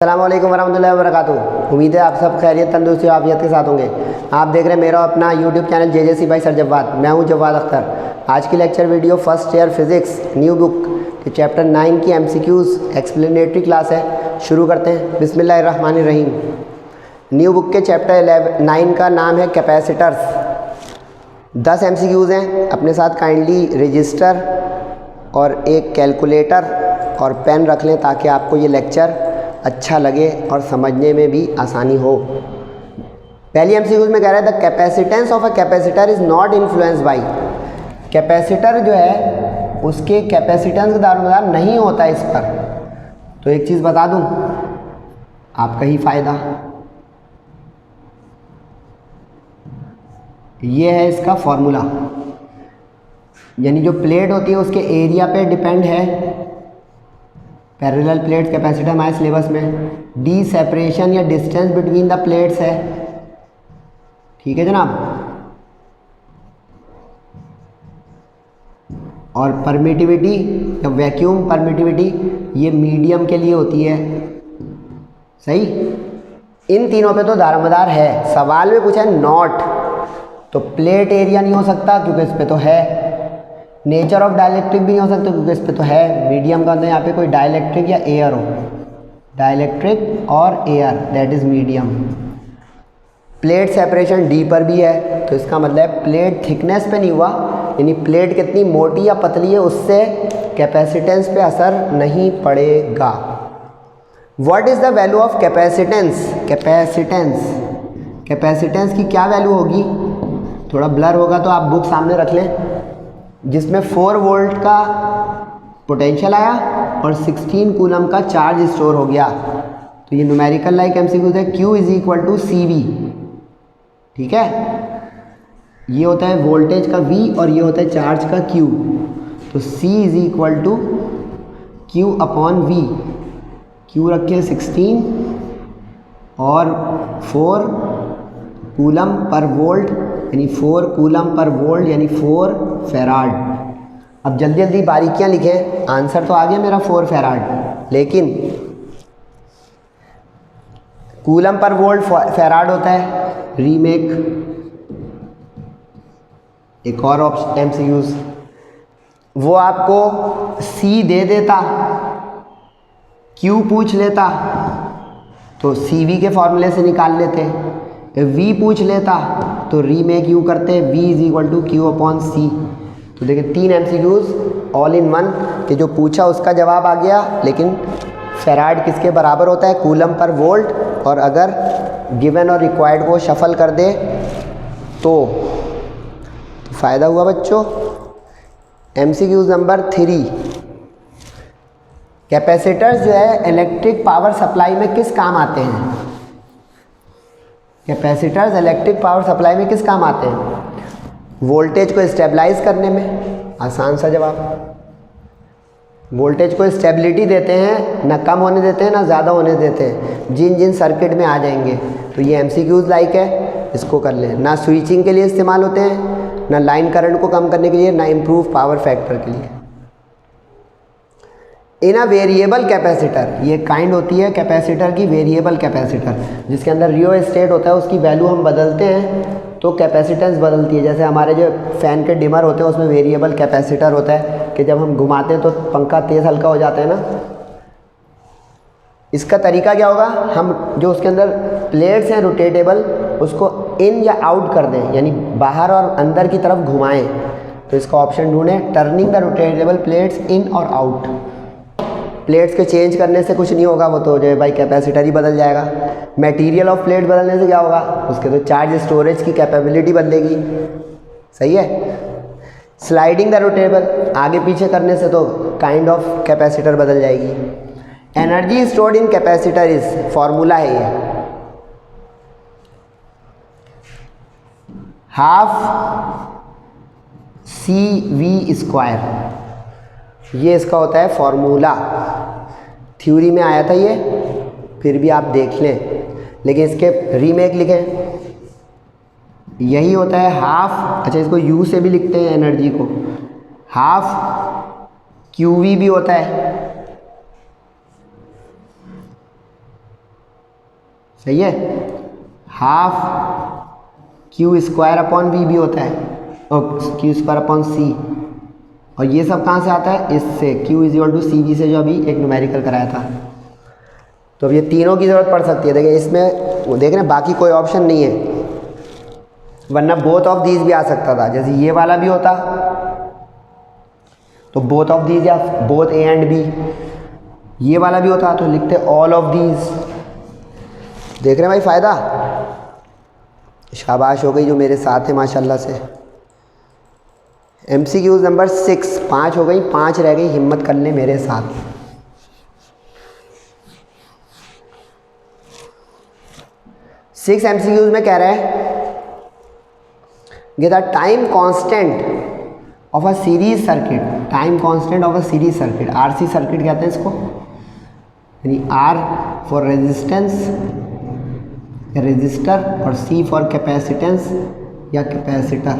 अस्सलामुअलैकुम वरहमतुल्लाहि वबरकातुहू। उम्मीद है आप सब खैरियत तंदुरुस्ती और आफियत के साथ होंगे। आप देख रहे हैं मेरा अपना YouTube channel JJC by sir Jawwad. मैं हूं जव्वाद अख्तर। आज की lecture video first year physics new book के चैप्टर 9 की MCQs एक्सप्लेनेटरी क्लास है। शुरू करते हैं। बिस्मिल्लाहिर्रहमानिर्रहीम। न्यू बुक के चैप्टर 9 का नाम है कैपेसिटर्स। 10 MCQs हैं। अपने साथ काइंडली रजिस्टर और एक कैलकुलेटर और पेन रख लें ताकि आपको ये लेक्चर अच्छा लगे और समझने में भी आसानी हो। पहली MCQs में कह रहा है the capacitance of a capacitor is not influenced by. Capacitor जो है उसके कैपेसिटेंस का दारोमदार नहीं होता इस पर। तो एक चीज़ बता दूं, आपका ही फ़ायदा। ये है इसका फॉर्मूला, यानी जो प्लेट होती है उसके एरिया पे डिपेंड है। पैरेलल प्लेट्स कैपेसिटर हमारे सिलेबस में डी सेपरेशन या डिस्टेंस बिटवीन द प्लेट्स है। ठीक है जनाब। और परमिटिविटी या वैक्यूम परमिटिविटी ये मीडियम के लिए होती है। सही। इन तीनों पे तो दारोमदार है। सवाल में पूछा है नॉट, तो प्लेट एरिया नहीं हो सकता क्योंकि इस पे तो है। नेचर ऑफ डाइलेक्ट्रिक भी नहीं हो सकता क्योंकि इस पे तो है। मीडियम का मतलब यहाँ पे कोई डाइलेक्ट्रिक या एयर हो, डाइलेक्ट्रिक और air, that is medium. Plate separation D पर भी है, तो इसका मतलब प्लेट थिकनेस पे नहीं हुआ, यानी प्लेट कितनी मोटी या पतली है उससे कैपेसिटेंस पे असर नहीं पड़ेगा। What is the value of capacitance? Capacitance की क्या वैल्यू होगी? थोड़ा ब्लर होगा तो आप बुक सामने रख लें। जिसमें 4 वोल्ट का पोटेंशियल आया और 16 कूलम का चार्ज स्टोर हो गया। तो ये न्यूमेरिकल लाइक MCQ है। Q is equal to CV। ठीक है। ये होता है वोल्टेज का V और ये होता है चार्ज का Q। तो C is equal to Q upon V। Q रखें 16 और 4 कूलम पर वोल्ट, यानी 4 कूलम पर वोल्ट यानी 4 फेराड। अब जल्दी जल्दी बारीकियां लिखें। आंसर तो आ गया मेरा 4 फेराड, लेकिन कूलम पर वोल्ट फेराड होता है। रीमेक एक और ऑप्शन MCQs, वो आपको C दे देता, Q पूछ लेता तो CV के फॉर्मूले से निकाल लेते। V पूछ लेता तो रीमेक यू करते, V is equal to Q upon C। तो देखिए 3 MCQs ऑल इन वन कि जो पूछा उसका जवाब आ गया। लेकिन फेराड किसके बराबर होता है? Coulomb per volt. और अगर गिवन और रिक्वायर्ड को शफल कर दे तो फ़ायदा हुआ बच्चों। MCQs number 3। कैपेसिटर्स जो है इलेक्ट्रिक पावर सप्लाई में किस काम आते हैं? कैपेसिटर्स इलेक्ट्रिक पावर सप्लाई में किस काम आते हैं? वोल्टेज को स्टेबलाइज करने में। आसान सा जवाब। वोल्टेज को स्टेबिलिटी देते हैं, ना कम होने देते हैं ना ज़्यादा होने देते हैं। जिन जिन सर्किट में आ जाएंगे तो ये MCQs लाइक है, इसको कर लें। ना स्विचिंग के लिए इस्तेमाल होते हैं, ना लाइन करंट को कम करने के लिए, ना इम्प्रूव पावर फैक्टर के लिए। इन अ वेरिएबल कैपेसिटर, ये काइंड होती है कैपेसिटर की वेरिएबल कैपेसिटर, जिसके अंदर रियो स्टेट होता है, उसकी वैल्यू हम बदलते हैं तो कैपेसिटेंस बदलती है। जैसे हमारे जो फ़ैन के डिमर होते हैं उसमें वेरिएबल कैपेसिटर होता है कि जब हम घुमाते हैं तो पंखा तेज़ हल्का हो जाता है ना। इसका तरीका क्या होगा? हम जो उसके अंदर प्लेट्स हैं रोटेटेबल, उसको इन या आउट कर दें, यानी बाहर और अंदर की तरफ घुमाएं। तो इसका ऑप्शन ढूंढें, टर्निंग द रोटेटेबल प्लेट्स इन और आउट। प्लेट्स के चेंज करने से कुछ नहीं होगा, वो तो जो है भाई कैपेसिटर ही बदल जाएगा। मटेरियल ऑफ प्लेट बदलने से क्या होगा? उसके तो चार्ज स्टोरेज की कैपेबिलिटी बदलेगी। सही है। स्लाइडिंग द रोटेबल, आगे पीछे करने से तो काइंड ऑफ कैपेसिटर बदल जाएगी। Energy stored in capacitor is, formula है ये, हाफ CV स्क्वायर। ये इसका होता है फॉर्मूला। थ्योरी में आया था ये, फिर भी आप देख लें, लेकिन इसके रीमेक लिखें। यही होता है हाफ। अच्छा, इसको U से भी लिखते हैं एनर्जी को, हाफ QV भी होता है। सही है। Half Q square upon V भी होता है, और क्यू स्क्वायर अपॉन सी, और ये सब कहाँ से आता है, इससे Q is equal to C V से जो अभी एक न्यूमेरिकल कराया था। तो अब ये तीनों की ज़रूरत पड़ सकती है। देखिए इसमें देख रहे हैं बाकी कोई ऑप्शन नहीं है, वरना बोथ ऑफ दीज भी आ सकता था। जैसे ये वाला भी होता तो बोथ ऑफ दीज या बोथ ए एंड बी, ये वाला भी होता तो लिखते ऑल ऑफ दीज। देख रहे हैं भाई फ़ायदा। शाबाश हो गई जो मेरे साथ है माशाल्लाह से। MCQs नंबर 6, 5 हो गई, 5 रह गई, हिम्मत कर ले मेरे साथ। सिक्स MCQs में कह रहा है कि the time constant of a series circuit, time constant of a series circuit, RC circuit कहते हैं इसको, यानी R फॉर रेजिस्टेंस या रेजिस्टर, और C फॉर कैपेसिटेंस या कैपेसिटर।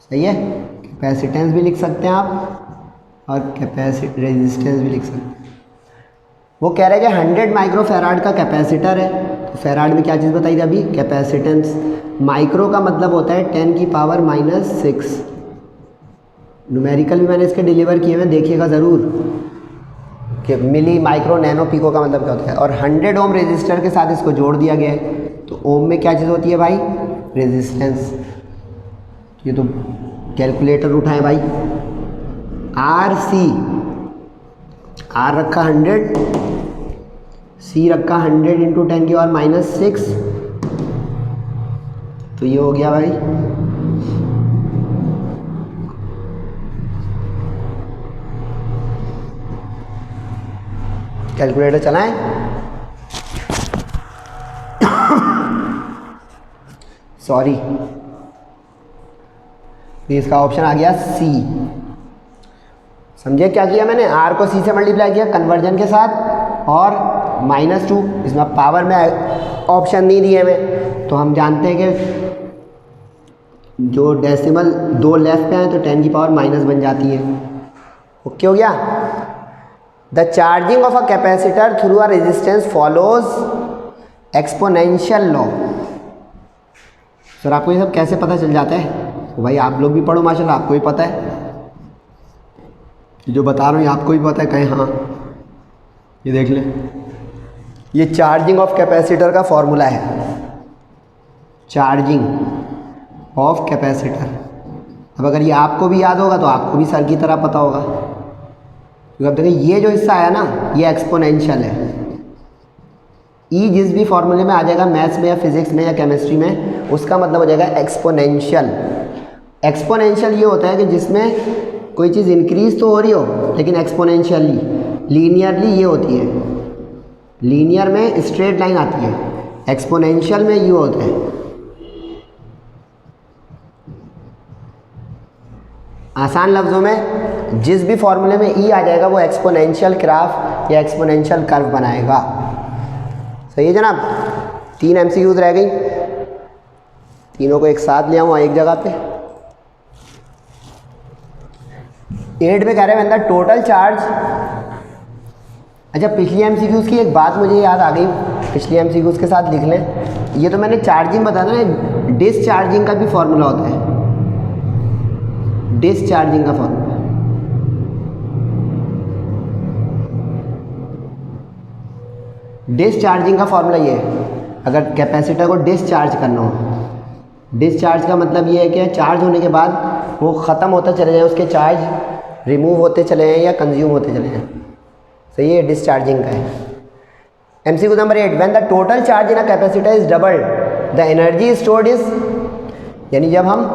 सही है, कैपेसिटेंस भी लिख सकते हैं आप और रेजिस्टेंस भी लिख सकते हैं। वो कह रहे हैं कि 100 माइक्रो फैराड का कैपेसिटर है। तो फैराड में क्या चीज़ बताई थी अभी, कैपेसिटेंस। माइक्रो का मतलब होता है 10 की पावर -6। न्यूमेरिकल भी मैंने इसके डिलीवर किए हैं, देखिएगा ज़रूर कि मिली, माइक्रो, नैनो, पिको का मतलब क्या होता है। और 100 ओम रेजिस्टर के साथ इसको जोड़ दिया गया है। तो ओम में क्या चीज़ होती है भाई, रेजिस्टेंस। ये तो कैलकुलेटर उठाएं भाई। RC, R रखा 100, C रखा 100 इंटू 10 की पावर -6, तो ये हो गया भाई कैलकुलेटर चलाएं। सॉरी, तो इसका ऑप्शन आ गया C। समझे क्या किया मैंने, R को C से मल्टीप्लाई किया कन्वर्जन के साथ, और -2, इसमें पावर में ऑप्शन नहीं दिए हमें। तो हम जानते हैं कि जो डेसिमल 2 लेफ्ट पे हैं तो 10 की पावर माइनस बन जाती है। ओके हो गया। The charging of a capacitor through a resistance follows exponential law. Sir आपको ये सब कैसे पता चल जाता है? तो भाई आप लोग भी पढ़ो माशाल्लाह, आपको भी पता है, जो बता रहा हूँ ये आपको भी पता है कहीं। हाँ ये देख लें, ये चार्जिंग ऑफ कैपेसिटर का फॉर्मूला है, चार्जिंग ऑफ कैपेसिटर। अब अगर ये आपको भी याद होगा तो आपको भी सर की तरह पता होगा, क्योंकि अब देखिए ये जो हिस्सा आया ना ये एक्सपोनेंशियल है। ई जिस भी फॉर्मूले में आ जाएगा, मैथ्स में या फिजिक्स में या केमिस्ट्री में, उसका मतलब हो जाएगा एक्सपोनेंशियल। एक्सपोनेंशियल ये होता है कि जिसमें कोई चीज़ इंक्रीज तो हो रही हो लेकिन एक्सपोनेंशियली, लीनियरली ये होती है। लीनियर में स्ट्रेट लाइन आती है, एक्सपोनेंशियल में ये होता है। आसान लफ्ज़ों में जिस भी फॉर्मूले में ई आ जाएगा वो एक्सपोनेंशियल ग्राफ या एक्सपोनेंशियल कर्व बनाएगा। सही है जनाब। 3 MCQs रह गई, तीनों को एक साथ ले आऊँ एक जगह पे। 8 में कह रहे हैं व्हेन द टोटल चार्ज। अच्छा पिछली MCQs की एक बात मुझे याद आ गई, पिछली MCQs के साथ लिख लें। ये तो मैंने चार्जिंग बताया ना, डिसचार्जिंग का भी फॉर्मूला होता है, डिसचार्जिंग का फॉर्मूला। डिसचार्जिंग का फॉर्मूला ये है, अगर कैपेसिटर को डिसचार्ज करना हो, डिसचार्ज का मतलब ये है कि चार्ज होने के बाद वो ख़त्म होता चले जाए, उसके चार्ज रिमूव होते चले जाएँ या कंज्यूम होते चले जाएँ। सही है, डिसचार्जिंग का है। MCQ number 8, when the total charge in a capacitor is doubled the energy stored is, यानी जब हम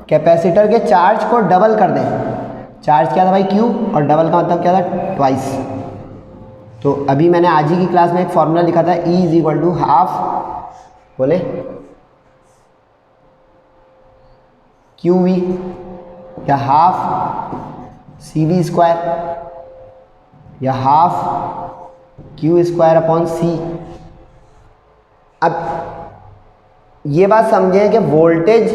कैपेसिटर के चार्ज को डबल कर दें, चार्ज क्या था भाई Q, और डबल का मतलब क्या था ट्वाइस। तो अभी मैंने आज ही की क्लास में एक फॉर्मूला लिखा था, E is equal to half, बोले QV या हाफ CV स्क्वायर या half Q square upon C। अब ये बात समझें कि वोल्टेज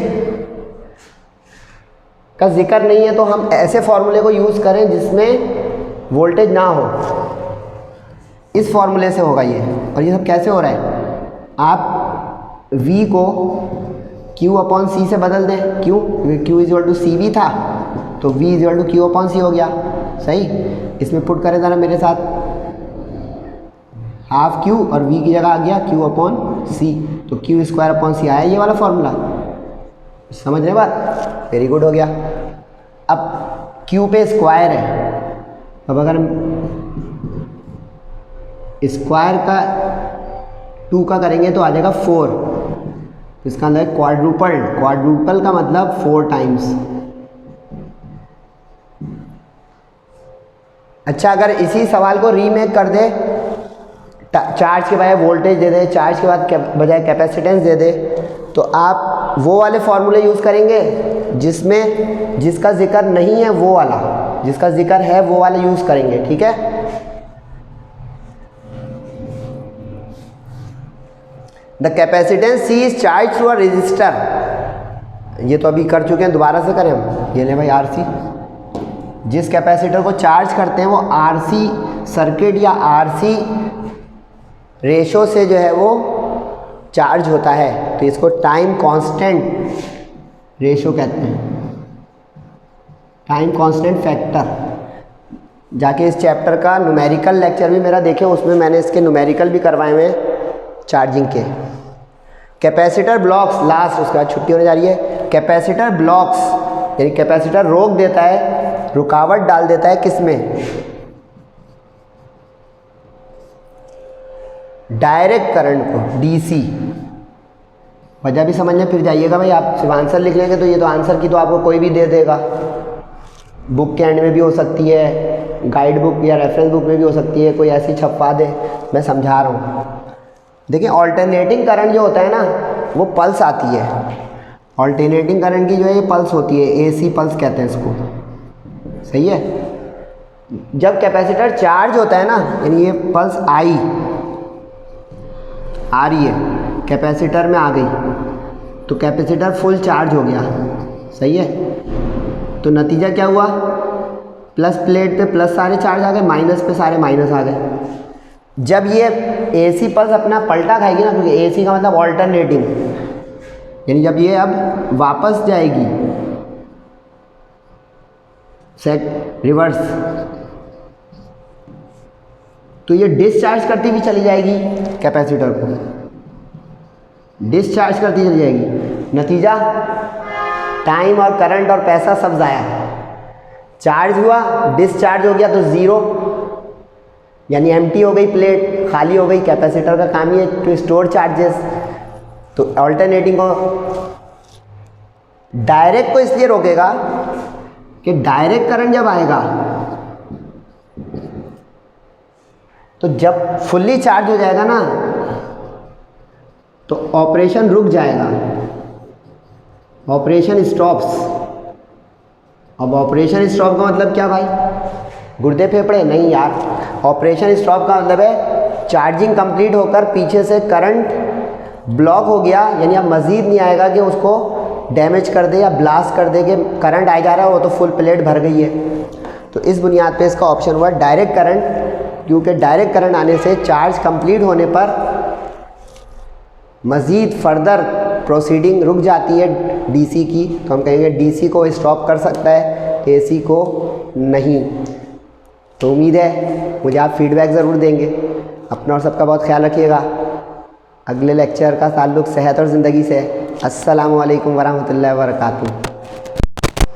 का जिक्र नहीं है तो हम ऐसे फॉर्मूले को यूज़ करें जिसमें वोल्टेज ना हो। इस फॉर्मूले से होगा ये। और ये सब कैसे हो रहा है, आप v को q अपॉन सी से बदल दें। क्यों? q is to C V था, तो v is to Q upon C हो गया। सही, इसमें पुट करें ज़रा मेरे साथ, हाफ q और v की जगह आ गया q अपॉन सी, तो q स्क्वायर अपॉन सी आया ये वाला फॉर्मूला। समझ रहे बात? वेरी गुड, हो गया। अब q पे स्क्वायर है, अब अगर स्क्वायर का 2 का करेंगे तो आ जाएगा 4, इसका अंदर क्वाड्रुपल, क्वाड्रुपल का मतलब 4 टाइम्स। अच्छा, अगर इसी सवाल को रीमेक कर दे, चार्ज के बजाय वोल्टेज दे दे, चार्ज के बाद बजाय कैपेसिटेंस दे दे, तो आप वो वाले फॉर्मूले यूज़ करेंगे जिसमें जिसका जिक्र नहीं है वो वाला, जिसका जिक्र है वो वाला यूज़ करेंगे। ठीक है, the capacitance C is charge through a resistor, ये तो अभी कर चुके हैं, दोबारा से करें हम। ये ले भाई आरसी, जिस कैपेसिटर को चार्ज करते हैं वो आरसी सर्किट या आरसी रेशो से जो है वो चार्ज होता है, तो इसको टाइम कांस्टेंट रेशो कहते हैं, टाइम कांस्टेंट फैक्टर। जाके इस चैप्टर का न्यूमेरिकल लेक्चर भी मेरा देखें, उसमें मैंने इसके न्यूमेरिकल भी करवाए हुए हैं चार्जिंग के। कैपेसिटर ब्लॉक्स, लास्ट, उसके बाद छुट्टी होने जा रही है। कैपेसिटर ब्लॉक्स यानी कैपेसिटर रोक देता है, रुकावट डाल देता है किसमें? डायरेक्ट करंट को, डीसी। वजह भी समझने फिर जाइएगा भाई, आप सिर्फ आंसर लिख लेंगे तो ये तो आंसर की तो आपको कोई भी दे देगा, बुक के एंड में भी हो सकती है, गाइड बुक या रेफरेंस बुक में भी हो सकती है, कोई ऐसी छपवा दे। मैं समझा रहा हूँ, देखिए ऑल्टरनेटिंग करंट जो होता है ना वो पल्स आती है, ऑल्टरनेटिंग करंट की जो है ये पल्स होती है, एसी पल्स कहते हैं इसको। सही है, जब कैपेसिटर चार्ज होता है ना, यानी ये पल्स आई आ रही है, कैपेसिटर में आ गई, तो कैपेसिटर फुल चार्ज हो गया। सही है, तो नतीजा क्या हुआ? प्लस प्लेट पे प्लस सारे चार्ज आ गए, माइनस पे सारे माइनस आ गए। जब ये एसी पल्स अपना पलटा खाएगी ना, क्योंकि एसी का मतलब ऑल्टरनेटिंग, यानी जब ये अब वापस जाएगी सेट रिवर्स, तो ये डिस्चार्ज करती हुई चली जाएगी, कैपेसिटर को डिस्चार्ज करती चली जाएगी। नतीजा टाइम और करंट और पैसा सब ज़ाया। चार्ज हुआ, डिस्चार्ज हो गया तो ज़ीरो, यानी एम्प्टी हो गई प्लेट, खाली हो गई। कैपेसिटर का काम ही है टू स्टोर चार्जेस। तो अल्टरनेटिंग को, डायरेक्ट को इसलिए रोकेगा कि डायरेक्ट करंट जब आएगा तो जब फुल्ली चार्ज हो जाएगा ना तो ऑपरेशन रुक जाएगा, ऑपरेशन स्टॉप्स। अब ऑपरेशन स्टॉप का मतलब क्या भाई? गुर्दे फेफड़े? नहीं यार, ऑपरेशन स्टॉप का मतलब है चार्जिंग कंप्लीट होकर पीछे से करंट ब्लॉक हो गया, यानी अब मज़ीद नहीं आएगा कि उसको डैमेज कर दे या ब्लास्ट कर दे कि करंट आ जा रहा है, वो तो फुल प्लेट भर गई है। तो इस बुनियाद पे इसका ऑप्शन हुआ डायरेक्ट करंट, क्योंकि डायरेक्ट करंट आने से चार्ज कंप्लीट होने पर मज़ीद फर्दर प्रोसीडिंग रुक जाती है डीसी की, तो हम कहेंगे डीसी को स्टॉप कर सकता है, एसी को नहीं। तो उम्मीद है मुझे आप फीडबैक ज़रूर देंगे। अपना और सबका बहुत ख्याल रखिएगा। अगले लेक्चर का ताल्लुक़ सेहत और ज़िंदगी से है। अस्सलामु अलैकुम वरहमतुल्लाहि वबरकातुहू।